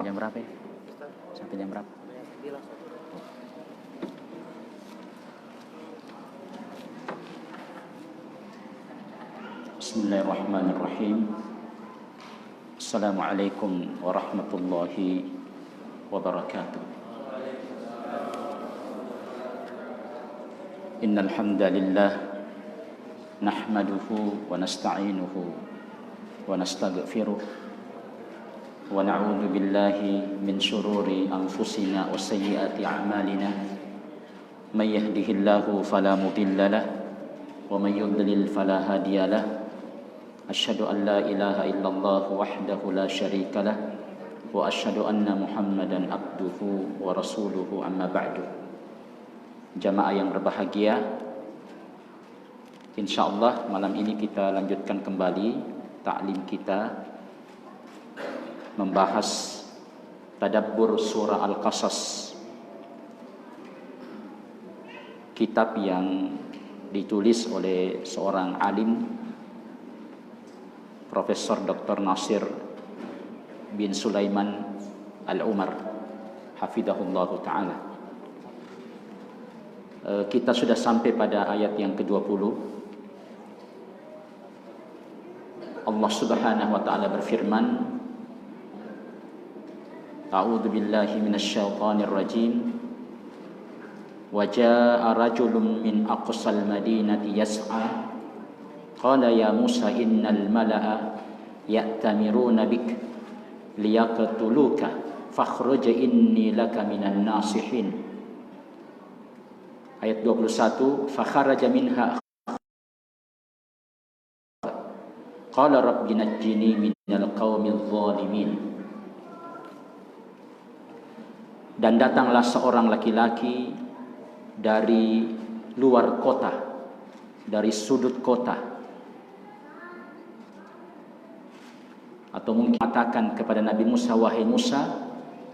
jam berapa ya? Sampai jam berapa? Bismillahirrahmanirrahim. Assalamualaikum warahmatullahi wabarakatuh. Innal hamdalillah nahmaduhu wa nasta'inuhu wa nastaghfiruh wa na'udzu billahi min shururi anfusina wa sayyiati a'malina. May yahdihillahu fala mudilla lahu wa may yudlil fala hadiya lahu. Asyhadu an la ilaha illallah wahdahu la syarika lah wa asyhadu anna Muhammadan abduhu wa rasuluhu amma ba'du. Jamaah yang berbahagia, insyaallah malam ini kita lanjutkan kembali taklim kita membahas tadabbur surah Al-Qasas, kitab yang ditulis oleh seorang alim, Profesor Dr. Nasir bin Sulaiman Al-Umar hafidhahullahu ta'ala. Kita sudah sampai pada ayat yang ke-20. Allah Subhanahu wa ta'ala berfirman, A'udzu billahi minasyaitonir rajim. Wa jaa'a rajulun min aqsal madinati yas'a. Qala ya Musa innal mala'a ya'tamiruna bik liyaqtuluka fakhruj inni laka minan nasihin. Ayat 21, fakharaja minha qala rabbi najjini minal qaumidh dhalimin. Dan datanglah seorang laki-laki dari luar kota, dari sudut kota, atau mungkin katakan kepada Nabi Musa, wahai Musa,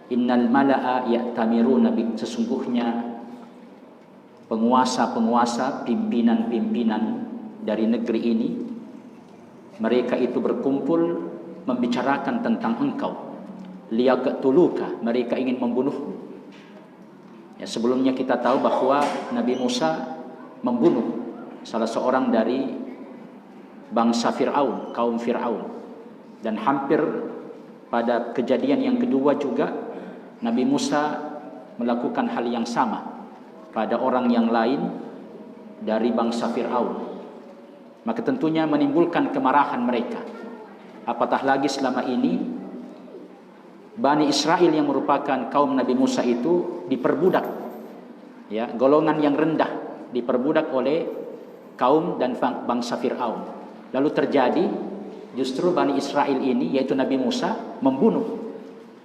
innal mala'a ya'tamiruna bik, sesungguhnya penguasa-penguasa, pimpinan-pimpinan dari negeri ini, mereka itu berkumpul membicarakan tentang engkau. Liyaqtuluka, mereka ingin membunuhmu. Ya, sebelumnya kita tahu bahwa Nabi Musa membunuh salah seorang dari bangsa Fir'aun, kaum Fir'aun. Dan hampir pada kejadian yang kedua juga Nabi Musa melakukan hal yang sama pada orang yang lain dari bangsa Fir'aun. Maka tentunya menimbulkan kemarahan mereka. Apatah lagi selama ini Bani Israel yang merupakan kaum Nabi Musa itu diperbudak, ya, golongan yang rendah diperbudak oleh kaum dan bangsa Fir'aun. Lalu terjadi justru Bani Israel ini, yaitu Nabi Musa, membunuh,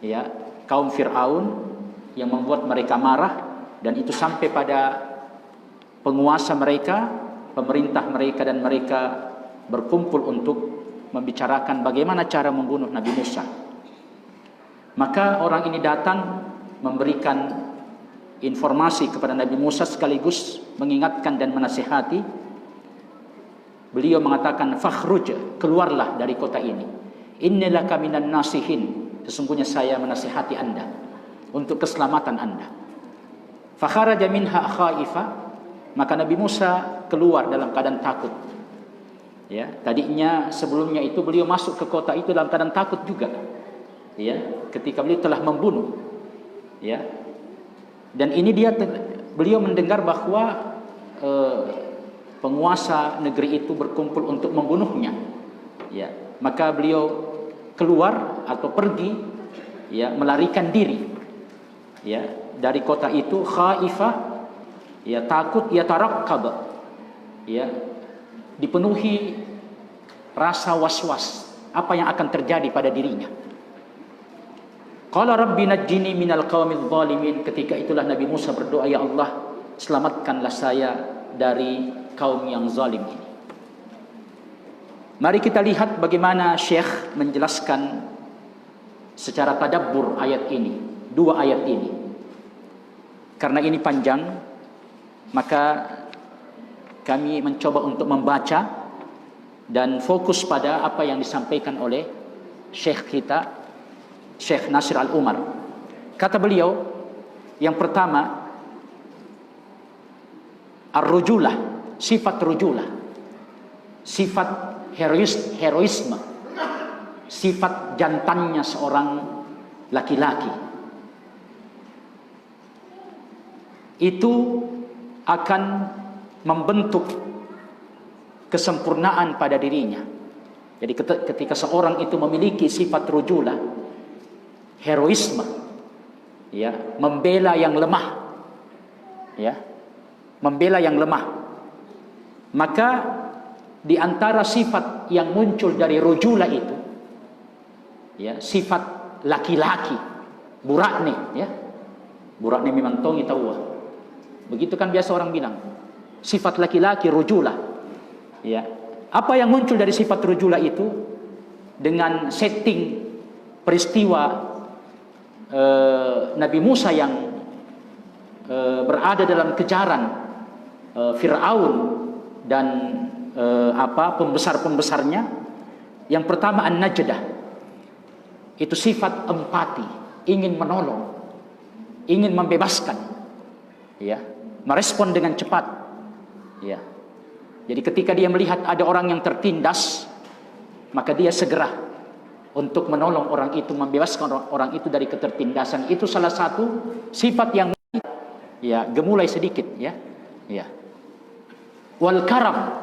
ya, kaum Fir'aun yang membuat mereka marah, dan itu sampai pada penguasa mereka, pemerintah mereka, dan mereka berkumpul untuk membicarakan bagaimana cara membunuh Nabi Musa. Maka orang ini datang memberikan informasi kepada Nabi Musa sekaligus mengingatkan dan menasihati. Beliau mengatakan, fakhruj, keluarlah dari kota ini. Innalaka minan nasihin, sesungguhnya saya menasihati Anda untuk keselamatan Anda. Fakharaja minha khaifa, maka Nabi Musa keluar dalam keadaan takut. Ya, tadinya sebelumnya itu beliau masuk ke kota itu dalam keadaan takut juga. Ya, ketika beliau telah membunuh. Ya. Dan ini beliau mendengar bahwa penguasa negeri itu berkumpul untuk membunuhnya. Ya, maka beliau keluar atau pergi, ya, melarikan diri, ya, dari kota itu, khaifah, ya, takut, ya, tarakkab, ya, dipenuhi rasa was-was apa yang akan terjadi pada dirinya. Qala rabbi najjini minal qaumidh dhalimin. Ketika itulah Nabi Musa berdoa, ya Allah, selamatkanlah saya dari kaum yang zalim ini. Mari kita lihat bagaimana Syekh menjelaskan secara tadabbur ayat ini, dua ayat ini. Karena ini panjang, maka kami mencoba untuk membaca dan fokus pada apa yang disampaikan oleh Syekh kita Syekh Nasir Al-Umar. Kata beliau, yang pertama, ar-rujulah, sifat rujulah, sifat heroisme, sifat jantannya seorang laki-laki. Itu akan membentuk kesempurnaan pada dirinya. Jadi ketika seorang itu memiliki sifat rujulah, heroisme, ya, membela yang lemah, ya, membela yang lemah, maka di antara sifat yang muncul dari rujulah itu, ya, sifat laki-laki, burakne, ya, burakne memang tongi tahu. Begitu kan biasa orang bilang, sifat laki-laki rujulah, ya. Apa yang muncul dari sifat rujulah itu dengan setting peristiwa Nabi Musa yang berada dalam kejaran Fir'aun dan pembesar-pembesarnya. Yang pertama an-najdah, itu sifat empati, ingin menolong, ingin membebaskan, ya, merespon dengan cepat, ya. Jadi ketika dia melihat ada orang yang tertindas, maka dia segera untuk menolong orang itu, membebaskan orang itu dari ketertindasan. Itu salah satu sifat yang, ya, gemulai sedikit, ya, ya. Wal karam,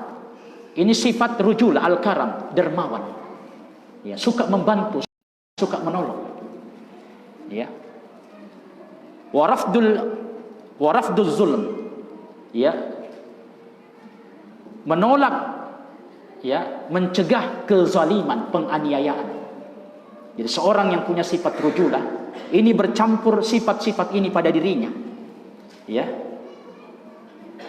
ini sifat rujulah, al karam, dermawan, ya, suka membantu, suka menolong, ya. Warafdul zulm, ya, menolak, ya, mencegah kezaliman, penganiayaan. Jadi seorang yang punya sifat rujulah ini bercampur sifat-sifat ini pada dirinya, ya.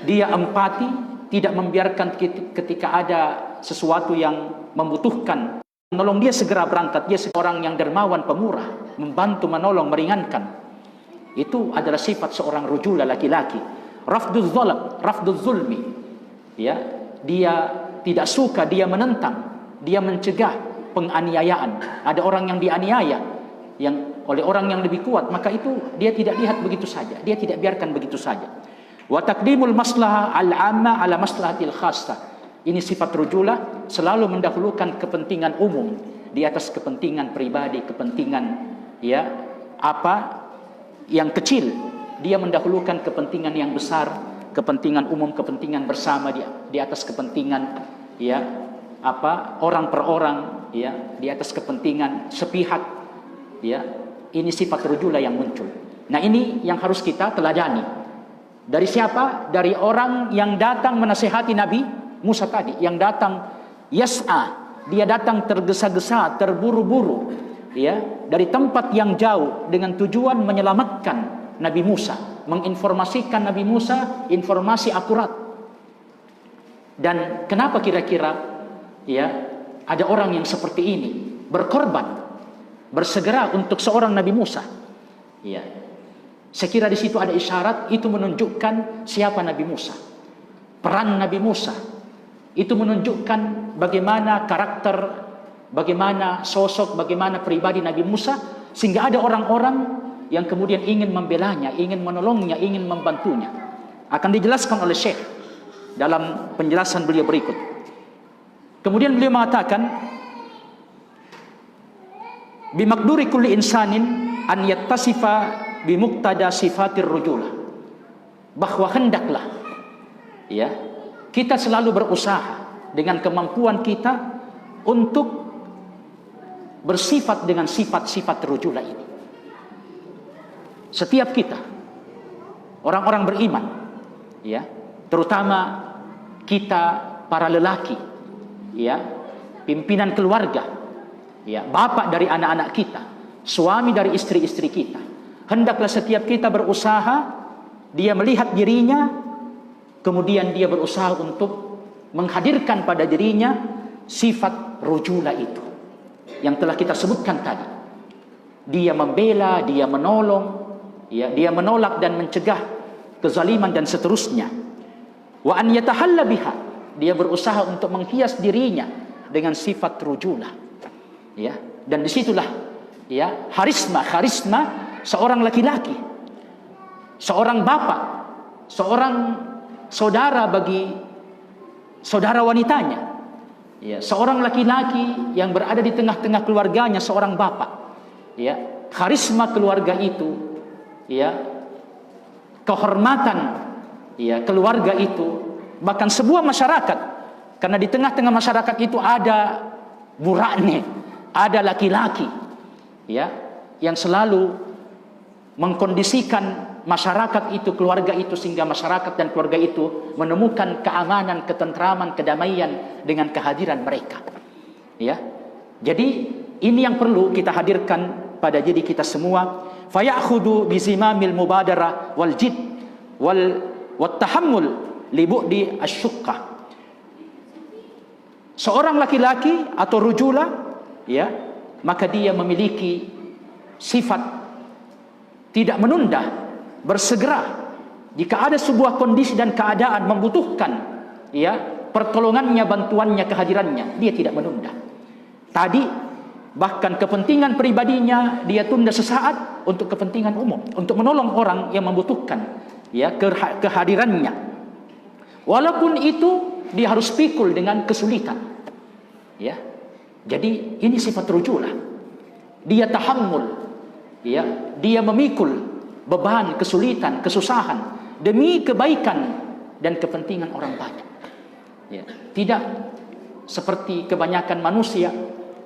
Dia empati, tidak membiarkan ketika ada sesuatu yang membutuhkan menolong, dia segera berangkat. Dia seorang yang dermawan, pemurah, membantu, menolong, meringankan. Itu adalah sifat seorang rujulah laki-laki. Rafdul zulmi, ya, dia tidak suka, dia menentang, dia mencegah penganiayaan. Ada orang yang dianiaya yang oleh orang yang lebih kuat, maka itu dia tidak lihat begitu saja, dia tidak biarkan begitu saja. Wa taqdimul maslahah al-amma ala maslahatil khassah. Ini sifat rujulah, selalu mendahulukan kepentingan umum di atas kepentingan pribadi, kepentingan, ya, apa yang kecil. Dia mendahulukan kepentingan yang besar, kepentingan umum, kepentingan bersama di atas kepentingan, ya, orang per orang, ya, di atas kepentingan sepihak, ya. Ini sifat rujulah yang muncul. Nah, ini yang harus kita teladani. Dari siapa? Dari orang yang datang menasihati Nabi Musa tadi, yang datang yas'a, dia datang tergesa-gesa, terburu-buru, ya, dari tempat yang jauh dengan tujuan menyelamatkan Nabi Musa, menginformasikan Nabi Musa informasi akurat. Dan kenapa kira-kira, ya, ada orang yang seperti ini berkorban, bersegera untuk seorang Nabi Musa, ya. Saya kira di situ ada isyarat, itu menunjukkan siapa Nabi Musa, peran Nabi Musa. Itu menunjukkan bagaimana karakter, bagaimana sosok, bagaimana pribadi Nabi Musa, sehingga ada orang-orang yang kemudian ingin membelanya, ingin menolongnya, ingin membantunya. Akan dijelaskan oleh Syekh dalam penjelasan beliau berikut. Kemudian beliau mengatakan, bimakduri kulli insanin an yattasifa bimuqtada sifatir rujulah, bahwa hendaklah, ya, kita selalu berusaha dengan kemampuan kita untuk bersifat dengan sifat-sifat rujulah ini. Setiap kita, orang-orang beriman, ya, terutama kita para lelaki, ya, pimpinan keluarga, ya, bapak dari anak-anak kita, suami dari istri-istri kita, hendaklah setiap kita berusaha, dia melihat dirinya, kemudian dia berusaha untuk menghadirkan pada dirinya sifat rujulah itu yang telah kita sebutkan tadi. Dia membela, dia menolong, ya, dia menolak dan mencegah kezaliman dan seterusnya. Wa an yatahalla biha, dia berusaha untuk menghias dirinya dengan sifat rujulah, ya. Dan disitulah Ya, harisma seorang laki-laki, seorang bapak, seorang saudara bagi saudara wanitanya. Ya, seorang laki-laki yang berada di tengah-tengah keluarganya, seorang bapak. Ya, karisma keluarga itu, ya, kehormatan, ya, keluarga itu, bahkan sebuah masyarakat. Karena di tengah-tengah masyarakat itu ada burakne, ada laki-laki, ya, yang selalu mengkondisikan masyarakat itu, keluarga itu, sehingga masyarakat dan keluarga itu menemukan keamanan, ketentraman, kedamaian dengan kehadiran mereka. Ya, jadi ini yang perlu kita hadirkan pada diri kita semua. Fayakhudhu bizimamil mubadarah wal jid wat tahammul li bu'di asyuqqah. Seorang laki-laki atau rujula, ya, maka dia memiliki sifat tidak menunda, bersegera jika ada sebuah kondisi dan keadaan membutuhkan, ya, pertolongannya, bantuannya, kehadirannya, dia tidak menunda. Tadi bahkan kepentingan pribadinya dia tunda sesaat untuk kepentingan umum, untuk menolong orang yang membutuhkan, ya, kehadirannya. Walaupun itu dia harus pikul dengan kesulitan. Ya. Jadi ini sifat rujulah. Dia tahammul, ya, dia memikul beban, kesulitan, kesusahan demi kebaikan dan kepentingan orang banyak. Ya. Tidak seperti kebanyakan manusia,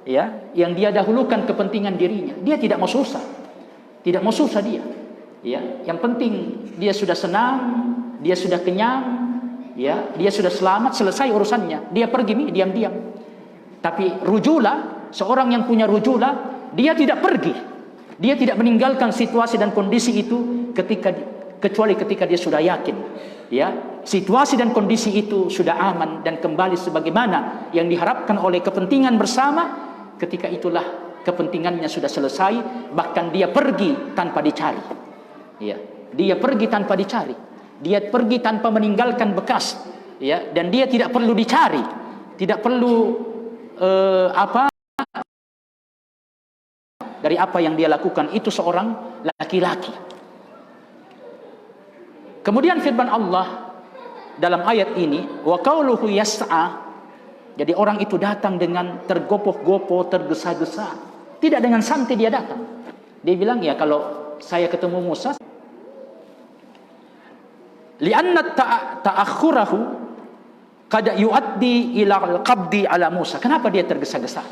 ya, yang dia dahulukan kepentingan dirinya. Dia tidak mau susah. Tidak mau susah dia. Ya, yang penting dia sudah senang, dia sudah kenyang, ya, dia sudah selamat, selesai urusannya. Dia pergi diam-diam. Tapi rujula, seorang yang punya rujula, dia tidak pergi. Dia tidak meninggalkan situasi dan kondisi itu kecuali ketika dia sudah yakin, ya, situasi dan kondisi itu sudah aman dan kembali sebagaimana yang diharapkan oleh kepentingan bersama. Ketika itulah kepentingannya sudah selesai, bahkan dia pergi tanpa dicari. Ya, dia pergi tanpa dicari. Dia pergi tanpa meninggalkan bekas, ya, dan dia tidak perlu dicari, tidak perlu dari apa yang dia lakukan. Itu seorang laki-laki. Kemudian firman Allah dalam ayat ini, wa qauluhu yas'a, jadi orang itu datang dengan tergopoh-gopoh, tergesa-gesa, tidak dengan santai dia datang. Dia bilang, ya, kalau saya ketemu Musa, li'anna ta'akhurahu qad yu'addi ila al-qabdi ala Musa. Kenapa dia tergesa-gesa?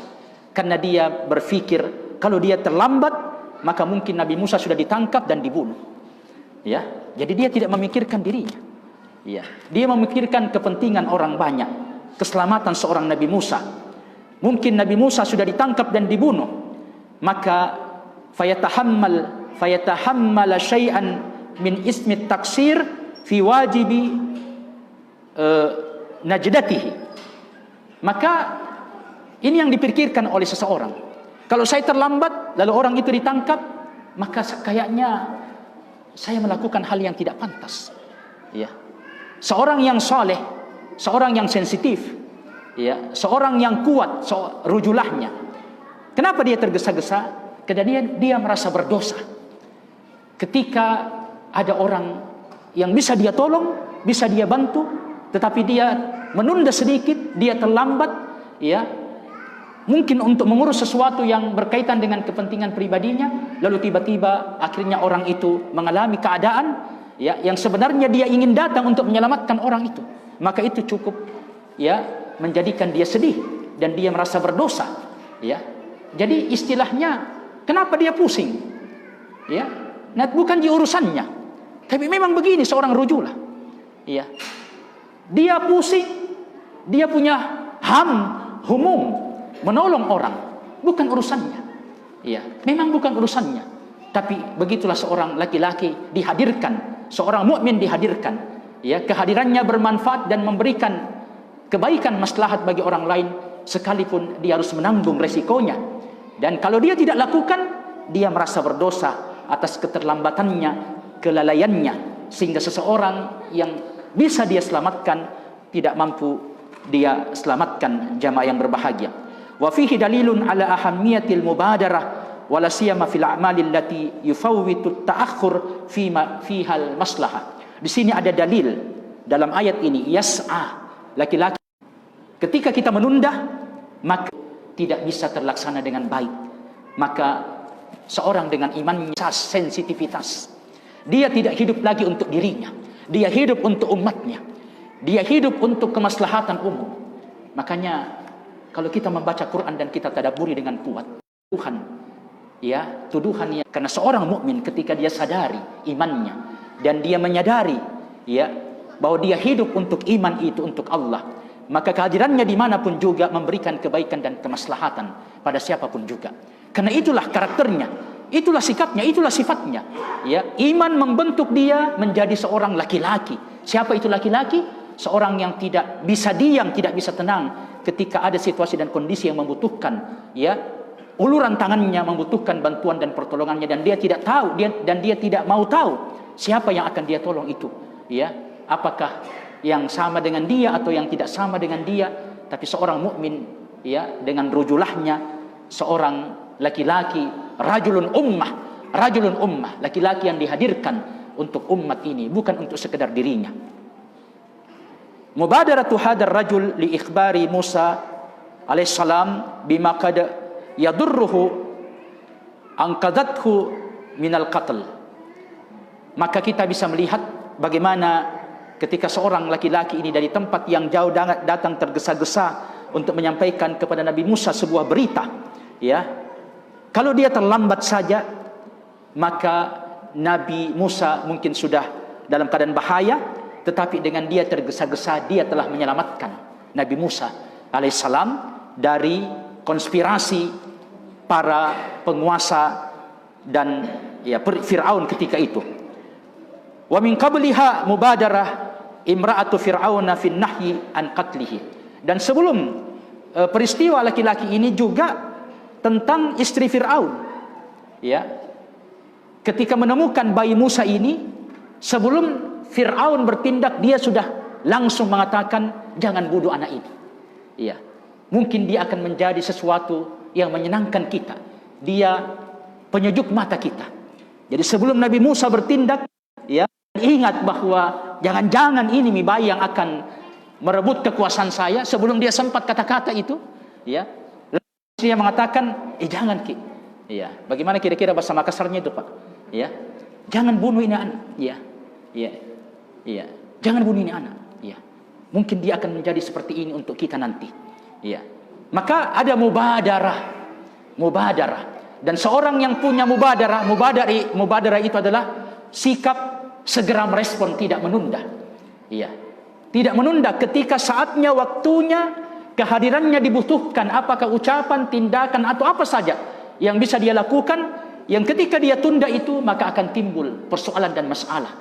Karena dia berpikir kalau dia terlambat maka mungkin Nabi Musa sudah ditangkap dan dibunuh. Ya, jadi dia tidak memikirkan dirinya. Ya, dia memikirkan kepentingan orang banyak, keselamatan seorang Nabi Musa. Mungkin Nabi Musa sudah ditangkap dan dibunuh, maka fayatahammal syai'an min ismi taksir fi wajibi najdatihi. Maka ini yang dipikirkan oleh seseorang. Kalau saya terlambat lalu orang itu ditangkap, maka kayaknya saya melakukan hal yang tidak pantas. Ya. Seorang yang soleh, seorang yang sensitif, ya, seorang yang kuat, rujulahnya. Kenapa dia tergesa-gesa? Karena dia merasa berdosa. Ketika ada orang yang bisa dia tolong, bisa dia bantu, tetapi dia menunda sedikit, dia terlambat, ya, mungkin untuk mengurus sesuatu yang berkaitan dengan kepentingan pribadinya, lalu tiba-tiba akhirnya orang itu mengalami keadaan, ya, yang sebenarnya dia ingin datang untuk menyelamatkan orang itu, maka itu cukup, ya, menjadikan dia sedih dan dia merasa berdosa. Ya, jadi istilahnya, kenapa dia pusing? Ya, nah, bukan di urusannya, tapi memang begini seorang rujulah. Ya, dia pusing, dia punya humum menolong orang, bukan urusannya. Ya, memang bukan urusannya. Tapi begitulah seorang laki-laki dihadirkan, seorang mukmin dihadirkan. Ya, kehadirannya bermanfaat dan memberikan kebaikan maslahat bagi orang lain, sekalipun dia harus menanggung resikonya. Dan kalau dia tidak lakukan, dia merasa berdosa atas keterlambatannya, kelalaiannya, sehingga seseorang yang bisa dia selamatkan tidak mampu dia selamatkan jamaah yang berbahagia. Wa fihi dalilun ala ahammiyatil mubadarah wala siyama fil a'mali allati yufawwitu ta'akhur fiha al-maslahah. Di sini ada dalil dalam ayat ini, yas'a, laki-laki ketika kita menunda maka tidak bisa terlaksana dengan baik. Maka seorang dengan imannya sensitivitas, dia tidak hidup lagi untuk dirinya, dia hidup untuk umatnya, dia hidup untuk kemaslahatan umum. Makanya kalau kita membaca Quran dan kita tadabburi dengan kuat, tuduhan ya, karena seorang mukmin ketika dia sadari imannya dan dia menyadari bahwa dia hidup untuk iman itu untuk Allah, maka kehadirannya dimanapun juga memberikan kebaikan dan kemaslahatan pada siapapun juga. Karena itulah karakternya, itulah sikapnya, itulah sifatnya. Iman membentuk dia menjadi seorang laki-laki. Siapa itu laki-laki? Seorang yang tidak bisa diam, tidak bisa tenang ketika ada situasi dan kondisi yang membutuhkan uluran tangannya, membutuhkan bantuan dan pertolongannya, dan dia tidak tahu, dan dia tidak mau tahu siapa yang akan dia tolong itu. Apakah yang sama dengan dia atau yang tidak sama dengan dia. Tapi seorang mukmin dengan rujulahnya, seorang laki-laki, rajulun ummah, laki-laki yang dihadirkan untuk umat ini, bukan untuk sekedar dirinya. Mubadaratu hadar rajul li ikhbari Musa alaihissalam bima qad yadurruhu anqadathu minal qatl. Maka kita bisa melihat bagaimana ketika seorang laki-laki ini dari tempat yang jauh datang tergesa-gesa untuk menyampaikan kepada Nabi Musa sebuah berita, kalau dia terlambat saja, maka Nabi Musa mungkin sudah dalam keadaan bahaya, tetapi dengan dia tergesa-gesa, dia telah menyelamatkan Nabi Musa alaihissalam dari konspirasi para penguasa dan Fir'aun ketika itu. Wa min qabliha mubadarah imra'atu fir'auna fin nahyi an qatlihi. Dan sebelum peristiwa laki-laki ini juga tentang istri Fir'aun. Ketika menemukan bayi Musa ini, sebelum Fir'aun bertindak, dia sudah langsung mengatakan, jangan bunuh anak ini. Mungkin dia akan menjadi sesuatu yang menyenangkan kita. Dia penyejuk mata kita. Jadi sebelum Nabi Musa bertindak, ingat bahwa jangan-jangan ini bayi yang akan merebut kekuasaan saya. Sebelum dia sempat kata-kata itu, dia mengatakan, jangan Ki. Bagaimana kira-kira bahasa Makassarnya itu, Pak? Jangan bunuh ini anak. Jangan bunuh ini anak. Mungkin dia akan menjadi seperti ini untuk kita nanti. Maka ada mubadarah. Dan seorang yang punya mubadarah itu adalah sikap segera merespon, tidak menunda. Tidak menunda ketika saatnya, waktunya, kehadirannya dibutuhkan, apakah ucapan, tindakan atau apa saja yang bisa dia lakukan, yang ketika dia tunda itu maka akan timbul persoalan dan masalah.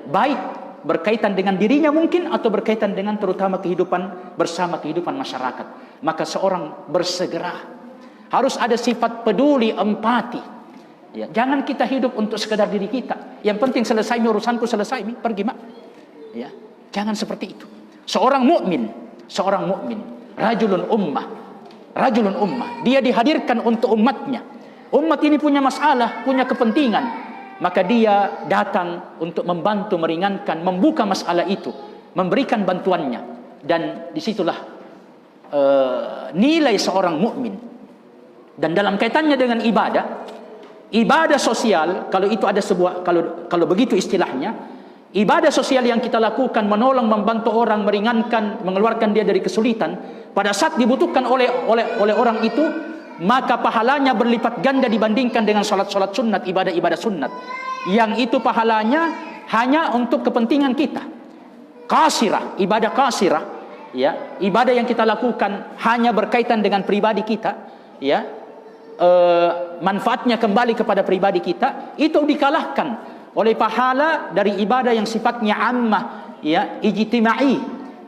Baik berkaitan dengan dirinya mungkin, atau berkaitan dengan terutama kehidupan bersama, kehidupan masyarakat. Maka seorang bersegera, harus ada sifat peduli, empati. Jangan kita hidup untuk sekedar diri kita. Yang penting selesai urusanku, selesai, pergi mak. Jangan seperti itu. Seorang mukmin, rajulun ummah, dia dihadirkan untuk umatnya. Umat ini punya masalah, punya kepentingan, maka dia datang untuk membantu, meringankan, membuka masalah itu, memberikan bantuannya. Dan disitulah nilai seorang mukmin. Dan dalam kaitannya dengan ibadah sosial, kalau itu ada sebuah, kalau begitu istilahnya, ibadah sosial yang kita lakukan, menolong, membantu orang, meringankan, mengeluarkan dia dari kesulitan, pada saat dibutuhkan oleh orang itu, maka pahalanya berlipat ganda dibandingkan dengan salat-salat sunat, ibadah-ibadah sunat, yang itu pahalanya hanya untuk kepentingan kita. Ibadah kasirah, ibadah yang kita lakukan hanya berkaitan dengan pribadi kita, manfaatnya kembali kepada pribadi kita, itu dikalahkan oleh pahala dari ibadah yang sifatnya ammah, ijtimai,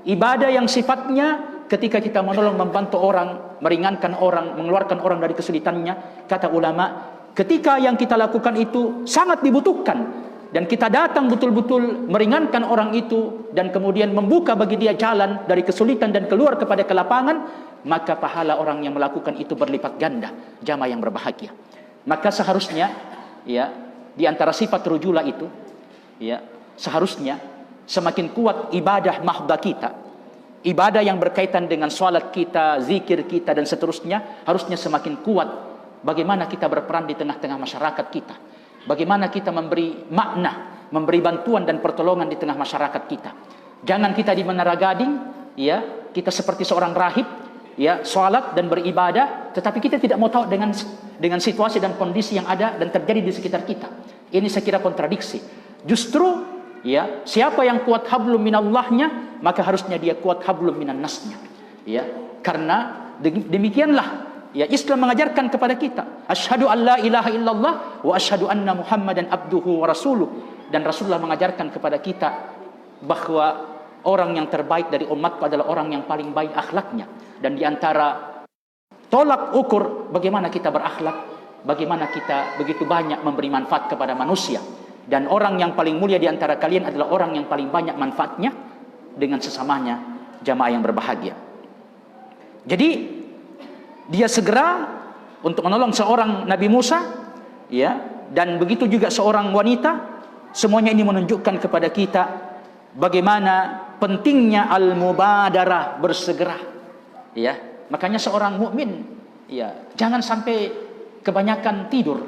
ibadah yang sifatnya ketika kita menolong, membantu orang, meringankan orang, mengeluarkan orang dari kesulitannya. Kata ulama, ketika yang kita lakukan itu sangat dibutuhkan, dan kita datang betul-betul meringankan orang itu, dan kemudian membuka bagi dia jalan dari kesulitan dan keluar kepada kelapangan, maka pahala orang yang melakukan itu berlipat ganda. Jamaah yang berbahagia, Maka seharusnya ya di antara sifat rujula itu ya seharusnya semakin kuat ibadah mahdah kita, ibadah yang berkaitan dengan salat kita, zikir kita dan seterusnya, harusnya semakin kuat bagaimana kita berperan di tengah-tengah masyarakat kita, bagaimana kita memberi makna, memberi bantuan dan pertolongan di tengah masyarakat kita. Jangan kita di Menara Gading ya kita seperti seorang rahib ya salat dan beribadah, tetapi kita tidak mau tahu dengan situasi dan kondisi yang ada dan terjadi di sekitar kita. Ini saya kira kontradiksi. Justru ya siapa yang kuat hablum minallahnya, maka harusnya dia kuat hablum minan nasnya. Ya, karena demikianlah ya Islam mengajarkan kepada kita, asyhadu an la ilaha illallah wa asyhadu anna Muhammadan abduhu wa rasuluh. Dan Rasulullah mengajarkan kepada kita bahwa orang yang terbaik dari umatku adalah orang yang paling baik akhlaknya. Dan di antara tolak ukur bagaimana kita berakhlak, bagaimana kita begitu banyak memberi manfaat kepada manusia. Dan orang yang paling mulia di antara kalian adalah orang yang paling banyak manfaatnya dengan sesamanya jamaah yang berbahagia. Jadi dia segera untuk menolong seorang Nabi Musa ya, dan begitu juga seorang wanita. Semuanya ini menunjukkan kepada kita bagaimana pentingnya al-mubadarah, bersegera. Ya, makanya seorang mukmin ya jangan sampai kebanyakan tidur,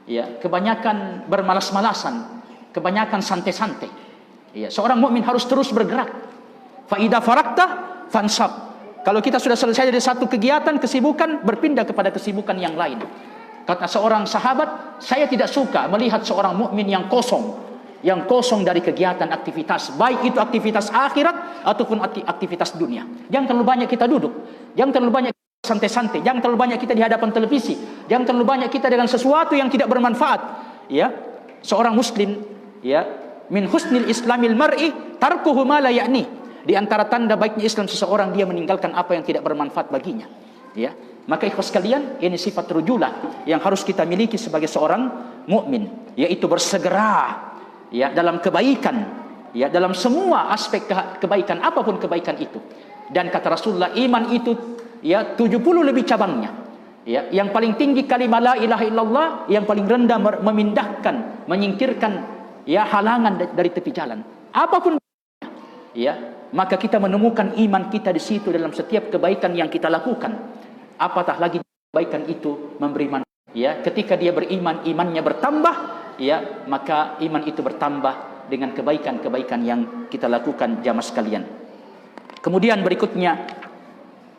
ya, kebanyakan bermalas-malasan, kebanyakan santai-santai. Ya, seorang mukmin harus terus bergerak. Fa idza farakta fansab. Kalau kita sudah selesai dari satu kegiatan, kesibukan, berpindah kepada kesibukan yang lain. Kata seorang sahabat, saya tidak suka melihat seorang mukmin yang kosong dari kegiatan aktivitas, baik itu aktivitas akhirat ataupun aktivitas dunia. Jangan terlalu banyak kita duduk, jangan terlalu banyak santai-santai, jangan terlalu banyak kita di hadapan televisi, jangan terlalu banyak kita dengan sesuatu yang tidak bermanfaat. Ya, seorang muslim, ya, min husnil islamil mar'i tarkuhu ma la ya'ni. Di antara tanda baiknya Islam seseorang, dia meninggalkan apa yang tidak bermanfaat baginya. Ya, maka ikhwas sekalian, ini sifat rujulah yang harus kita miliki sebagai seorang mukmin, yaitu bersegera ya dalam kebaikan, ya dalam semua aspek kebaikan, apapun kebaikan itu. Dan kata Rasulullah, iman itu ya 70 lebih cabangnya. Ya, yang paling tinggi kalimat la ilaha illallah, yang paling rendah memindahkan, menyingkirkan ya halangan dari tepi jalan. Apapun ya, maka kita menemukan iman kita di situ dalam setiap kebaikan yang kita lakukan. Apatah lagi kebaikan itu memberi manfaat. Ya, ketika dia beriman, imannya bertambah, ya, maka iman itu bertambah dengan kebaikan-kebaikan yang kita lakukan jamaah sekalian. Kemudian berikutnya,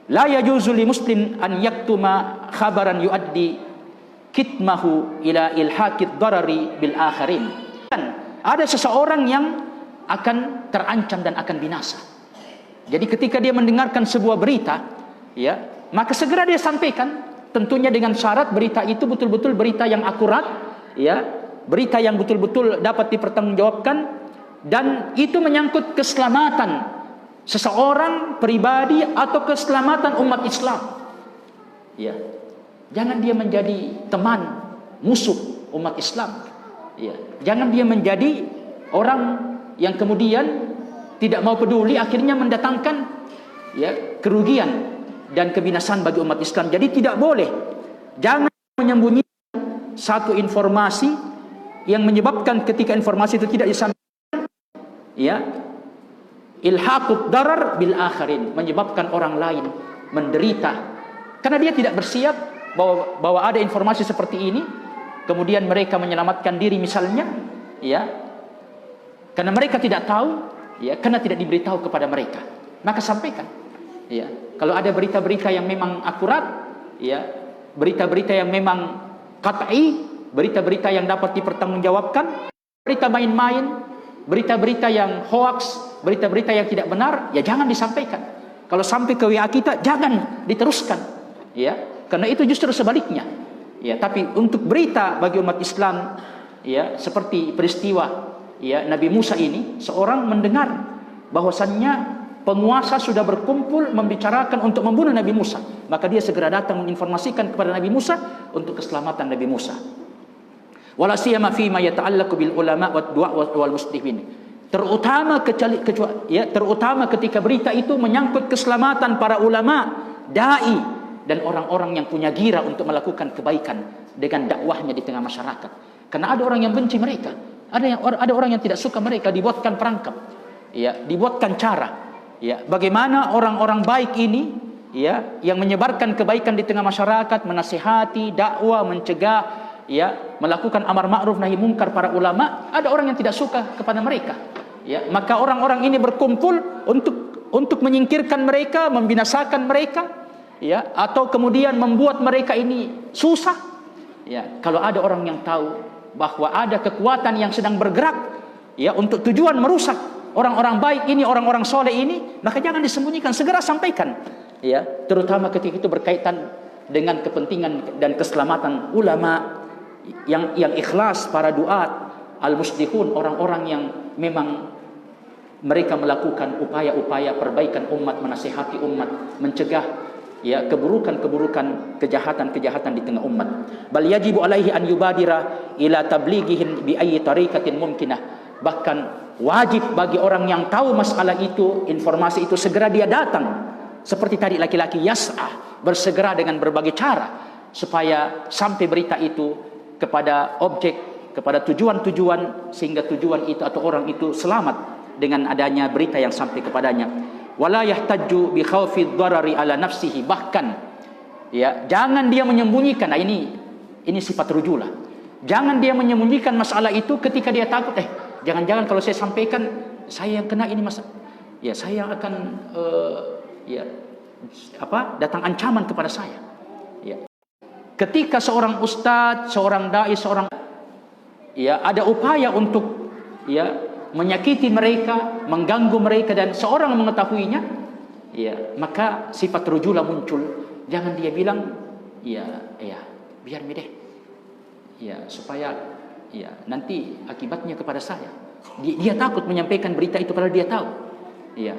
la yajuzu li muslim an yaktuma khabaran yuaddi kitmahu ila ilhaqid darari bil akharin. Ada seseorang yang akan terancam dan akan binasa. Jadi ketika dia mendengarkan sebuah berita, ya, maka segera dia sampaikan, tentunya dengan syarat berita itu betul-betul berita yang akurat, ya, berita yang betul-betul dapat dipertanggungjawabkan, dan itu menyangkut keselamatan seseorang pribadi atau keselamatan umat Islam. Ya, jangan dia menjadi teman musuh umat Islam. Ya, jangan dia menjadi orang yang kemudian tidak mau peduli, akhirnya mendatangkan ya kerugian dan kebinasaan bagi umat Islam. Jadi tidak boleh, jangan menyembunyikan satu informasi yang menyebabkan ketika informasi itu tidak disampaikan, ya, ilhaqud darar bil akharin, menyebabkan orang lain menderita karena dia tidak bersiap bahwa ada informasi seperti ini, kemudian mereka menyelamatkan diri misalnya, ya, karena mereka tidak tahu, ya, karena tidak diberitahu kepada mereka, maka sampaikan. Ya, kalau ada berita-berita yang memang akurat, ya, berita-berita yang memang qat'i, berita-berita yang dapat dipertanggungjawabkan, berita main-main, berita-berita yang hoax, berita-berita yang tidak benar, ya jangan disampaikan. Kalau sampai ke WA kita, jangan diteruskan, ya, karena itu justru sebaliknya. Ya, tapi untuk berita bagi umat Islam, ya, seperti peristiwa ya Nabi Musa ini, seorang mendengar bahwasannya penguasa sudah berkumpul membicarakan untuk membunuh Nabi Musa, maka dia segera datang menginformasikan kepada Nabi Musa untuk keselamatan Nabi Musa. Wala siyama fi ma yata'allaqu bil ulama wad du'a wal muslimin. Terutama terutama ketika berita itu menyangkut keselamatan para ulama, dai, dan orang-orang yang punya gira untuk melakukan kebaikan dengan dakwahnya di tengah masyarakat. Karena ada orang yang benci mereka, ada orang yang tidak suka mereka, dibuatkan perangkap, ya, dibuatkan cara, ya, bagaimana orang-orang baik ini, ya, yang menyebarkan kebaikan di tengah masyarakat, menasihati, dakwah, mencegah, ya, melakukan amar ma'ruf nahi mungkar para ulama, ada orang yang tidak suka kepada mereka, ya, maka orang-orang ini berkumpul untuk menyingkirkan mereka, membinasakan mereka, ya, atau kemudian membuat mereka ini susah, ya. Kalau ada orang yang tahu bahwa ada kekuatan yang sedang bergerak, ya, untuk tujuan merusak orang-orang baik ini, orang-orang soleh ini, maka jangan disembunyikan, segera sampaikan, ya, terutama ketika itu berkaitan dengan kepentingan dan keselamatan ulama yang ikhlas, para duat al-muslihun, orang-orang yang memang mereka melakukan upaya-upaya perbaikan umat, menasihati umat, mencegah, ya, keburukan-keburukan, kejahatan-kejahatan di tengah umat. Bal yajibu alaihi an yubadira ila tablighihin bi ayyi tariqatin mumkinah. Bahkan wajib bagi orang yang tahu masalah itu, informasi itu, segera dia datang. Seperti tadi laki-laki yas'ah, bersegera dengan berbagai cara supaya sampai berita itu kepada objek, kepada tujuan-tujuan, sehingga tujuan itu atau orang itu selamat dengan adanya berita yang sampai kepadanya. Wala yahtaju bi khaufi dharari ala nafsihi, bahkan, ya, jangan dia menyembunyikan. Nah, ini sifat rujulah. Jangan dia menyembunyikan masalah itu ketika dia takut, jangan-jangan kalau saya sampaikan saya yang kena ini masalah, ya, saya akan datang ancaman kepada saya, ya. Ketika seorang ustadz, seorang dai, ya, ada upaya untuk, ya, menyakiti mereka, mengganggu mereka, dan seorang mengetahuinya, ya, maka sifat rujula muncul. Jangan dia bilang, ya, biar deh, ya, supaya, ya, nanti akibatnya kepada saya. Dia takut menyampaikan berita itu padahal dia tahu, ya,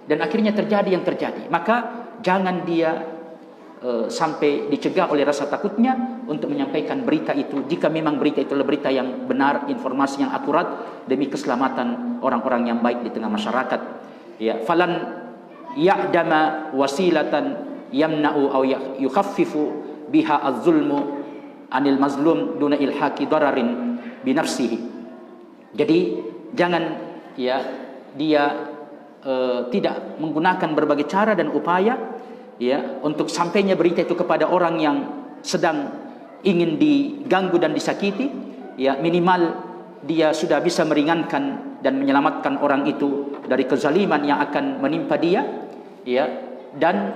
dan akhirnya terjadi yang terjadi. Maka jangan dia sampai dicegah oleh rasa takutnya untuk menyampaikan berita itu, jika memang berita itu adalah berita yang benar, informasi yang akurat demi keselamatan orang-orang yang baik di tengah masyarakat, ya. Falan ya'dama wasilatan yamna'u aw yukhaffifu biha az-zulmu anil mazlum duna ilhaqi dararin bi nafsihi. Jadi jangan, ya, dia tidak menggunakan berbagai cara dan upaya, ya, untuk sampainya berita itu kepada orang yang sedang ingin diganggu dan disakiti, ya, minimal dia sudah bisa meringankan dan menyelamatkan orang itu dari kezaliman yang akan menimpa dia, ya. Dan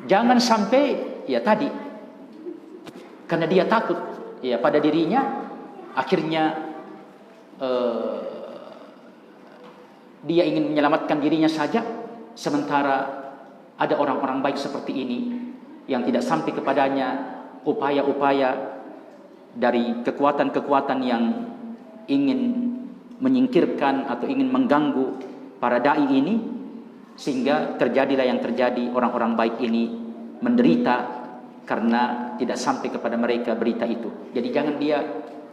jangan sampai, ya, tadi karena dia takut, ya, pada dirinya, akhirnya dia ingin menyelamatkan dirinya saja, sementara ada orang-orang baik seperti ini yang tidak sampai kepadanya upaya-upaya dari kekuatan-kekuatan yang ingin menyingkirkan atau ingin mengganggu para dai ini, sehingga terjadilah yang terjadi. Orang-orang baik ini menderita karena tidak sampai kepada mereka berita itu. Jadi jangan dia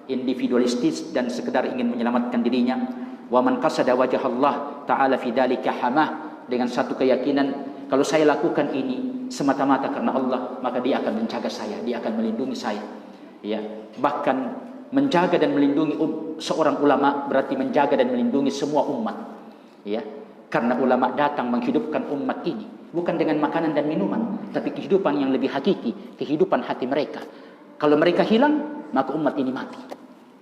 individualistis dan sekedar ingin menyelamatkan dirinya. Wa man qasada wajah Allah ta'ala fi dzalika hamah, dengan satu keyakinan, kalau saya lakukan ini semata-mata karena Allah, maka dia akan menjaga saya, dia akan melindungi saya, ya. Bahkan menjaga dan melindungi seorang ulama berarti menjaga dan melindungi semua umat, ya. Karena ulama datang menghidupkan umat ini bukan dengan makanan dan minuman, tapi kehidupan yang lebih hakiki, kehidupan hati mereka. Kalau mereka hilang, maka umat ini mati,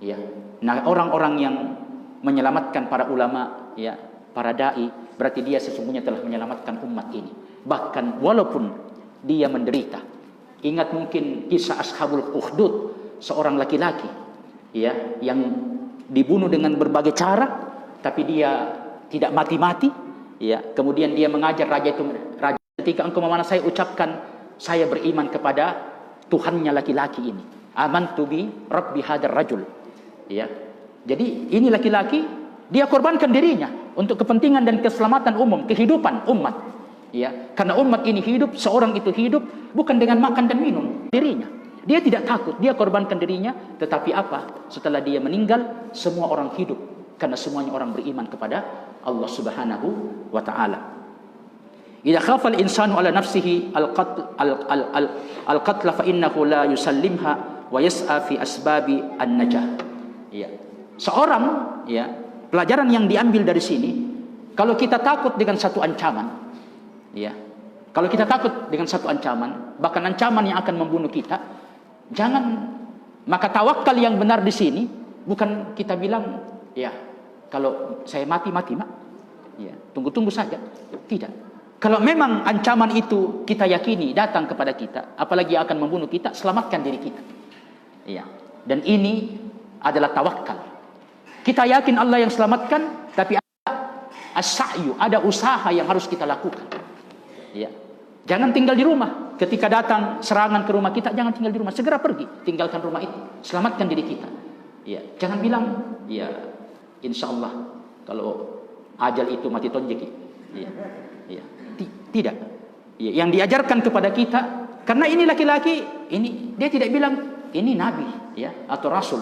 ya. Nah, orang-orang yang menyelamatkan para ulama, ya, para dai, berarti dia sesungguhnya telah menyelamatkan umat ini. Bahkan walaupun dia menderita. Ingat mungkin kisah Ashabul Ukhdud, seorang laki-laki, ya, yang dibunuh dengan berbagai cara, tapi dia tidak mati-mati, ya. Kemudian dia mengajar raja itu, raja, ketika engkau memanah saya, ucapkan saya beriman kepada Tuhannya laki-laki ini. Amantu bi rabbi hadar rajul, ya. Jadi ini laki-laki, dia korbankan dirinya untuk kepentingan dan keselamatan umum, kehidupan umat, ya. Karena umat ini hidup, seorang itu hidup bukan dengan makan dan minum dirinya. Dia tidak takut, dia korbankan dirinya. Tetapi apa? Setelah dia meninggal, semua orang hidup karena semuanya orang beriman kepada Allah Subhanahu wa taala. Idza khafa al-insanu ala nafsihi al-qatl fa innahu la yusallimha wa yas'a fi asbabi an-najah. Ya. Seorang, ya, pelajaran yang diambil dari sini, kalau kita takut dengan satu ancaman, ya. Kalau kita takut dengan satu ancaman, bahkan ancaman yang akan membunuh kita, jangan, maka tawakal yang benar di sini bukan kita bilang, ya, kalau saya mati Mak. Ya, tunggu saja. Tidak. Kalau memang ancaman itu kita yakini datang kepada kita, apalagi akan membunuh kita, selamatkan diri kita. Ya. Dan ini adalah tawakal. Kita yakin Allah yang selamatkan, tapi ada as-sa'yu, ada usaha yang harus kita lakukan. Ya. Jangan tinggal di rumah. Ketika datang serangan ke rumah kita, jangan tinggal di rumah, segera pergi, tinggalkan rumah itu, selamatkan diri kita. Ya. Jangan bilang, ya, insya Allah kalau ajal itu mati tonjeki. Ya. Ya. Tidak. Ya, yang diajarkan kepada kita, karena ini laki-laki, ini dia tidak bilang ini nabi, ya, atau rasul,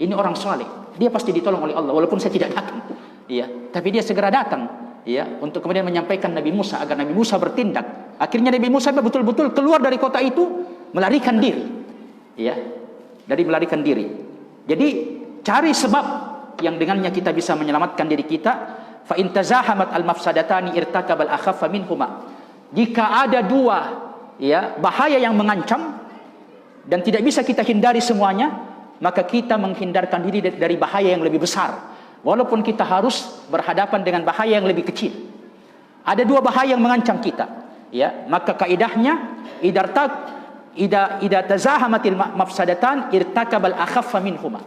ini orang saleh, dia pasti ditolong oleh Allah walaupun saya tidak datang, ya, tapi dia segera datang, ya, untuk kemudian menyampaikan Nabi Musa agar Nabi Musa bertindak. Akhirnya Nabi Musa betul-betul keluar dari kota itu, melarikan diri, ya, dari melarikan diri. Jadi cari sebab yang dengannya kita bisa menyelamatkan diri kita. Fa in tazahamat al mafsadatani irtakabal akhaffa minhuma. Jika ada dua, ya, bahaya yang mengancam dan tidak bisa kita hindari semuanya, maka kita menghindarkan diri dari bahaya yang lebih besar, walaupun kita harus berhadapan dengan bahaya yang lebih kecil. Ada dua bahaya yang mengancam kita, ya, maka kaidahnya idza tazahamatil mafsadatan irtakabal akhaffa minhuma.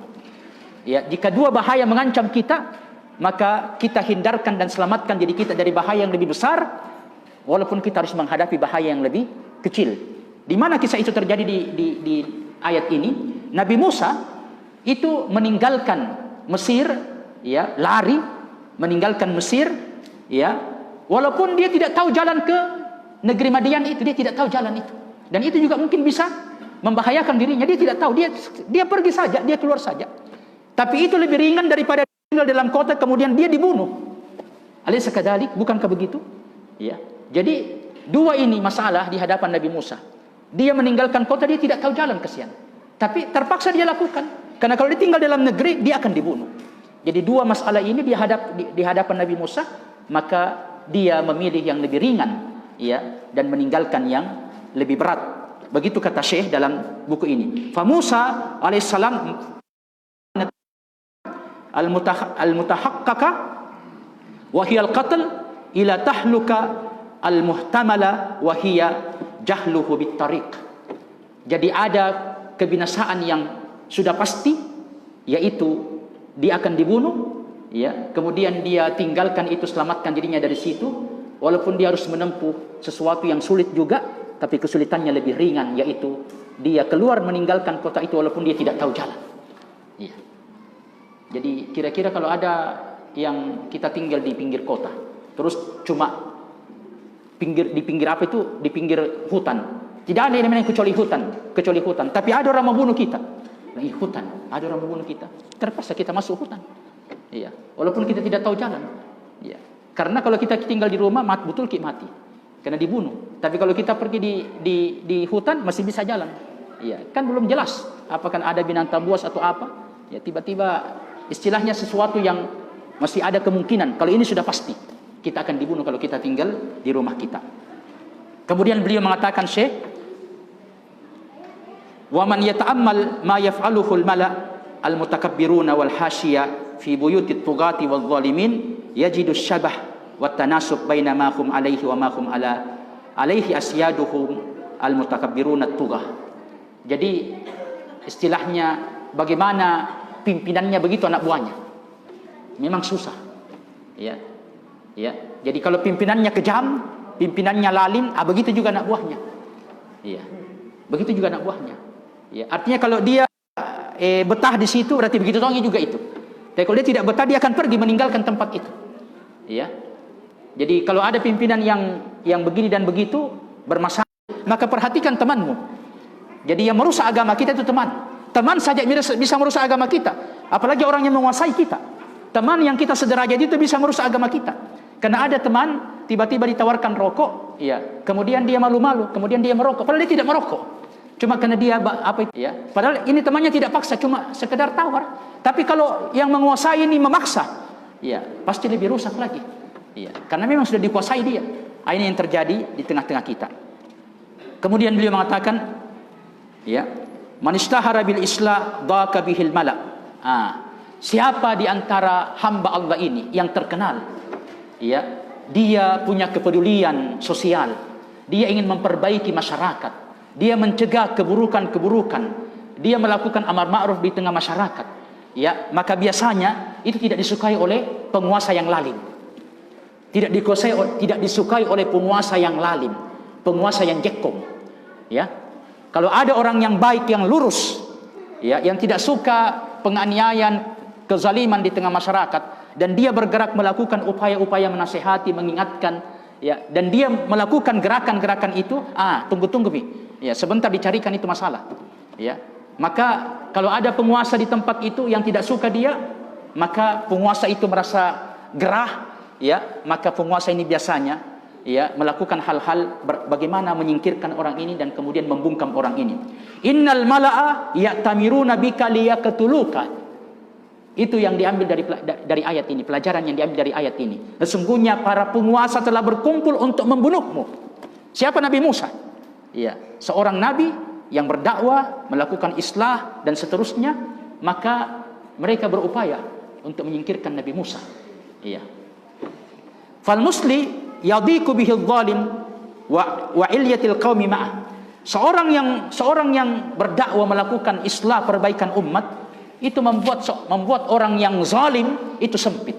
Ya, jika dua bahaya mengancam kita, maka kita hindarkan dan selamatkan diri kita dari bahaya yang lebih besar, walaupun kita harus menghadapi bahaya yang lebih kecil. Di mana kisah itu terjadi di ayat ini? Nabi Musa itu meninggalkan Mesir, ya, lari, meninggalkan Mesir, ya, walaupun dia tidak tahu jalan ke negeri Madian itu, dia tidak tahu jalan itu. Dan itu juga mungkin bisa membahayakan dirinya, dia tidak tahu, dia pergi saja, dia keluar saja. Tapi itu lebih ringan daripada tinggal dalam kota kemudian dia dibunuh. Alaysa kadzalik? Bukankah begitu? Ya. Jadi dua ini masalah di hadapan Nabi Musa. Dia meninggalkan kota, dia tidak tahu jalan, kesian. Tapi terpaksa dia lakukan. Karena kalau dia tinggal dalam negeri, dia akan dibunuh. Jadi dua masalah ini di hadapan Nabi Musa, maka dia memilih yang lebih ringan, ya, dan meninggalkan yang lebih berat. Begitu kata Syekh dalam buku ini. Fa Musa alaihissalam al-mutahaqqaqa wa hiya al-qatl ila tahluka al-muhtamala wa hiya jahluhu bit-tariq. Jadi ada kebinasaan yang sudah pasti, yaitu dia akan dibunuh, ya, kemudian dia tinggalkan itu, selamatkan dirinya dari situ, walaupun dia harus menempuh sesuatu yang sulit juga, tapi kesulitannya lebih ringan, yaitu dia keluar meninggalkan kota itu walaupun dia tidak tahu jalan. Ya. Jadi kira-kira kalau ada yang kita tinggal di pinggir kota, terus cuma di pinggir apa itu? Di pinggir hutan. Tidak ada yang namanya kecuali hutan. Tapi ada orang membunuh kita. Lagi hutan, ada orang membunuh kita. Terpaksa kita masuk hutan. Iya. Walaupun kita tidak tahu jalan. Iya. Karena kalau kita tinggal di rumah, betul kita mati. Karena dibunuh. Tapi kalau kita pergi di hutan, masih bisa jalan. Iya. Kan belum jelas apakah ada binatang buas atau apa. Ya, tiba-tiba istilahnya sesuatu yang masih ada kemungkinan. Kalau ini sudah pasti, kita akan dibunuh kalau kita tinggal di rumah kita. Kemudian beliau mengatakan, Syekh, wa man yata'ammal ma yaf'aluhu al-mala' al-mutakabbiruna wal hasyiya fi buyutit tughati wal zalimin yajidu syabah wa tanasub baina ma hum alaihi wa ma hum alaihi asyaduhum al-mutakabbiruna tughah. Jadi istilahnya bagaimana pimpinannya begitu anak buahnya. Memang susah. Ya. Ya. Jadi kalau pimpinannya kejam, pimpinannya lalim, begitu juga anak buahnya. Ya. Begitu juga anak buahnya. Ya. Artinya kalau dia betah di situ, berarti begitu tongi juga itu. Tapi kalau dia tidak betah, dia akan pergi meninggalkan tempat itu. Ya. Jadi kalau ada pimpinan yang begini dan begitu bermasalah, maka perhatikan temanmu. Jadi yang merusak agama kita itu teman. Teman saja bisa merusak agama kita, apalagi orang yang menguasai kita. Teman yang kita sederajat itu bisa merusak agama kita. Karena ada teman tiba-tiba ditawarkan rokok, ya, kemudian dia malu-malu, kemudian dia merokok, padahal dia tidak merokok. Cuma karena dia apa itu, ya. Padahal ini temannya tidak paksa, cuma sekedar tawar. Tapi kalau yang menguasai ini memaksa, ya, pasti lebih rusak lagi. Ya, karena memang sudah dikuasai dia. Ini yang terjadi di tengah-tengah kita. Kemudian beliau mengatakan, ya, man ishtahara bil islah dhaka bihil mala. Siapa di antara hamba Allah ini yang terkenal, ya, dia punya kepedulian sosial, dia ingin memperbaiki masyarakat, dia mencegah keburukan-keburukan, dia melakukan amar ma'ruf di tengah masyarakat, ya, maka biasanya itu tidak disukai oleh penguasa yang lalim. Tidak disukai oleh penguasa yang lalim, penguasa yang jekong, ya. Kalau ada orang yang baik, yang lurus, ya, yang tidak suka penganiayaan, kezaliman di tengah masyarakat, dan dia bergerak melakukan upaya-upaya menasihati, mengingatkan, ya, dan dia melakukan gerakan-gerakan itu, tunggu Mi, ya, sebentar dicarikan itu masalah, ya. Maka kalau ada penguasa di tempat itu yang tidak suka dia, maka penguasa itu merasa gerah, ya, maka penguasa ini biasanya, ya, melakukan hal-hal bagaimana menyingkirkan orang ini dan kemudian membungkam orang ini. Innal mala'a ya'tamiruna bika liyaqtuluka. Itu yang diambil dari ayat ini, pelajaran yang diambil dari ayat ini. Sesungguhnya para penguasa telah berkumpul untuk membunuhmu. Siapa Nabi Musa? Ya, seorang nabi yang berdakwah, melakukan islah dan seterusnya, maka mereka berupaya untuk menyingkirkan Nabi Musa. Iya. Fal musli yadiku bihil zalim wa ilyatil qaumi ma'ah. Seorang yang berdakwah, melakukan islah, perbaikan umat, itu membuat orang yang zalim itu sempit.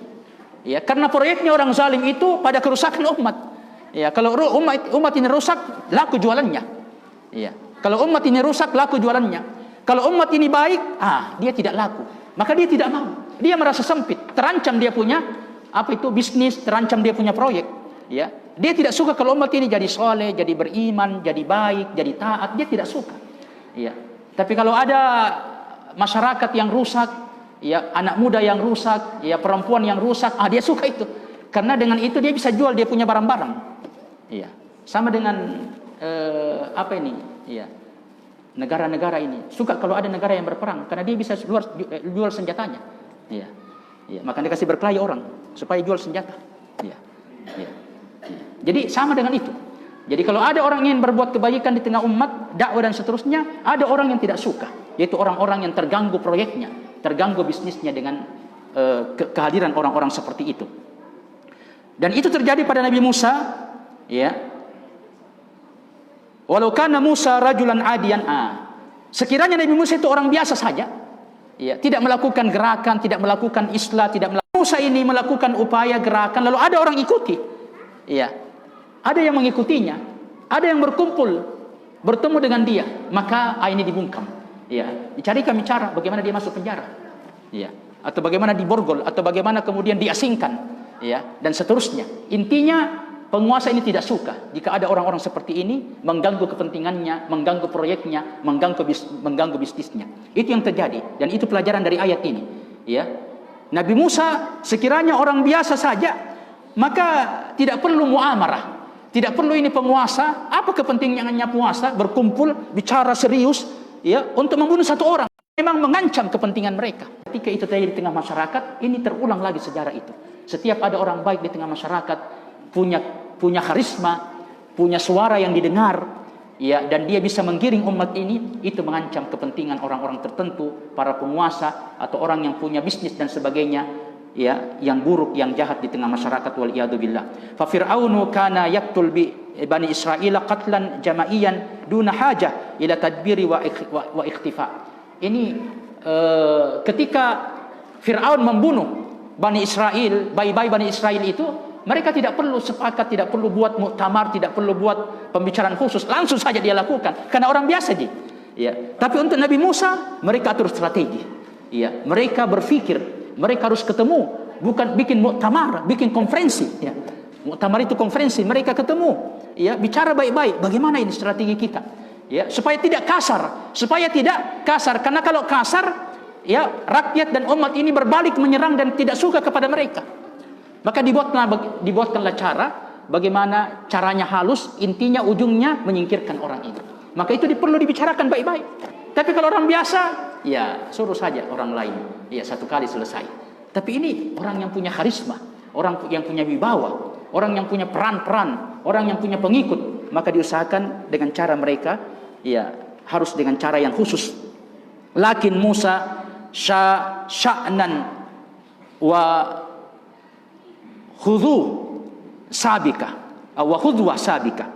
Ya, karena proyeknya orang zalim itu pada kerusakan umat. Ya, kalau umat ini rusak, laku jualannya. Ya, kalau umat ini rusak, laku jualannya. Kalau umat ini baik, dia tidak laku. Maka dia tidak mau. Dia merasa sempit, terancam dia punya bisnis, terancam dia punya proyek. Ya, dia tidak suka kalau umat ini jadi soleh, jadi beriman, jadi baik, jadi taat. Dia tidak suka. Ya, tapi kalau ada masyarakat yang rusak, ya, anak muda yang rusak, ya, perempuan yang rusak, dia suka itu. Karena dengan itu dia bisa jual dia punya barang-barang. Iya. Sama dengan iya. Negara-negara ini suka kalau ada negara yang berperang karena dia bisa jual senjatanya. Iya. Iya, maka dia kasih berkelahi orang supaya jual senjata. Iya. Iya. Jadi sama dengan itu. Jadi kalau ada orang yang berbuat kebaikan di tengah umat, dakwah dan seterusnya, ada orang yang tidak suka, yaitu orang-orang yang terganggu proyeknya, terganggu bisnisnya dengan kehadiran orang-orang seperti itu. Dan itu terjadi pada Nabi Musa, ya. Walau kana Musa rajulan adiyan, sekiranya Nabi Musa itu orang biasa saja, ya, tidak melakukan gerakan, tidak melakukan islah, Musa ini melakukan upaya gerakan, lalu ada orang ikuti, ya. Ada yang mengikutinya, ada yang berkumpul bertemu dengan dia, maka ini dibungkam. Ya, dicarikan cara bagaimana dia masuk penjara. Ya, atau bagaimana diborgol, atau bagaimana kemudian diasingkan, ya, dan seterusnya. Intinya penguasa ini tidak suka jika ada orang-orang seperti ini mengganggu kepentingannya, mengganggu proyeknya, mengganggu bisnisnya. Itu yang terjadi dan itu pelajaran dari ayat ini, ya. Nabi Musa sekiranya orang biasa saja, maka tidak perlu muamarah. Tidak perlu ini penguasa, apa kepentingannya penguasa berkumpul bicara serius, ya, untuk membunuh satu orang. Memang mengancam kepentingan mereka. Ketika itu terjadi di tengah masyarakat, ini terulang lagi sejarah itu. Setiap ada orang baik di tengah masyarakat, punya karisma, punya suara yang didengar, ya, dan dia bisa menggiring umat ini, itu mengancam kepentingan orang-orang tertentu, para penguasa atau orang yang punya bisnis dan sebagainya. Ya, yang buruk, yang jahat di tengah masyarakat, wal iyadu billah. Fa fir'aunu kana yaqtul bi bani Israil qatlan jama'iyan duna hajah ila tadbiri wa ikhtifa. Ini ketika Fir'aun membunuh Bani Israel, bayi-bayi Bani Israel itu, mereka tidak perlu sepakat, tidak perlu buat muktamar, tidak perlu buat pembicaraan khusus, langsung saja dia lakukan karena orang biasa dia. Ya, tapi untuk Nabi Musa mereka atur strategi. Ya, mereka berpikir mereka harus ketemu, bukan bikin muktamar, bikin konferensi. Ya. Muktamar itu konferensi, mereka ketemu, ya, bicara baik-baik. Bagaimana ini strategi kita? Ya, supaya tidak kasar, karena kalau kasar, ya, rakyat dan umat ini berbalik menyerang dan tidak suka kepada mereka. Maka dibuatkanlah cara, bagaimana caranya halus, intinya ujungnya menyingkirkan orang ini. Maka itu perlu dibicarakan baik-baik. Tapi kalau orang biasa, ya suruh saja orang lain, ya satu kali selesai. Tapi ini orang yang punya karisma, orang yang punya wibawa, orang yang punya peran-peran, orang yang punya pengikut, maka diusahakan dengan cara mereka, ya harus dengan cara yang khusus. Lakin Musa sya'nan wa khudhu sabika wa khudwa sabika.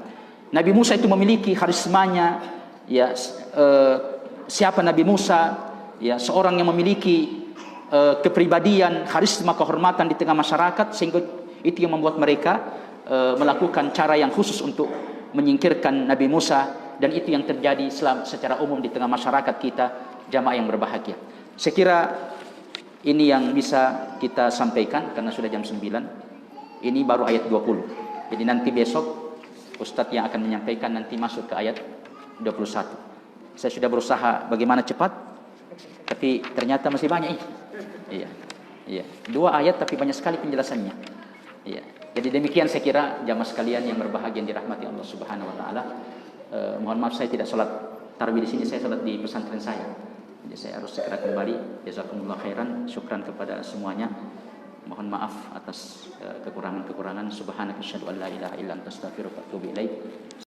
Nabi Musa itu memiliki karismanya, ya siapa Nabi Musa, ya seorang yang memiliki kepribadian, karisma, kehormatan di tengah masyarakat, sehingga itu yang membuat mereka melakukan cara yang khusus untuk menyingkirkan Nabi Musa, dan itu yang terjadi secara umum di tengah masyarakat kita, jamaah yang berbahagia. Saya kira ini yang bisa kita sampaikan karena sudah jam 9. Ini baru ayat 20. Jadi nanti besok Ustadz yang akan menyampaikan nanti masuk ke ayat 21. Saya sudah berusaha bagaimana cepat, tapi ternyata masih banyak ini. Iya. 2 ayat tapi banyak sekali penjelasannya. Iya. Jadi demikian saya kira jamaah sekalian yang berbahagia yang dirahmati Allah Subhanahu wa taala. Mohon maaf saya tidak sholat tarawih di sini, saya sholat di pesantren saya. Jadi saya harus segera kembali. Jazakumullah khairan. Syukran kepada semuanya. Mohon maaf atas kekurangan-kekurangan. Subhanaka asyhadu an la ilaha illa anta astaghfiruka wa atubu ilaik.